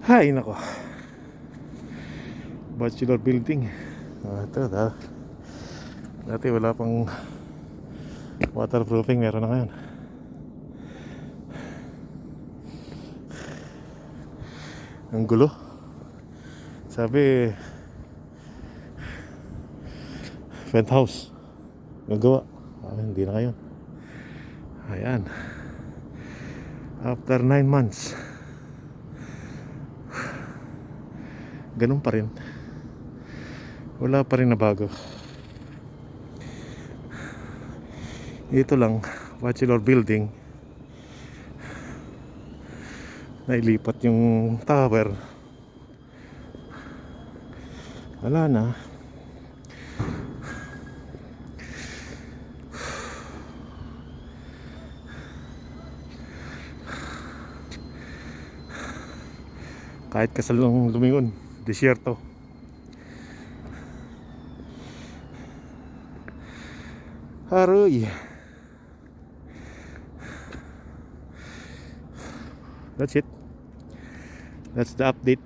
Hay nako, bachelor building. Ito dati wala pang waterproofing, meron na ngayon. Ang gulo. Sabi penthouse gagawa, hindi na ngayon. Ayan, after 9 months ganun pa rin, wala pa rin na bago. Ito lang, bachelor building, nailipat yung tower, wala na. Kahit kasal ng lumingon, disyerto. Haroy. That's it. That's the update.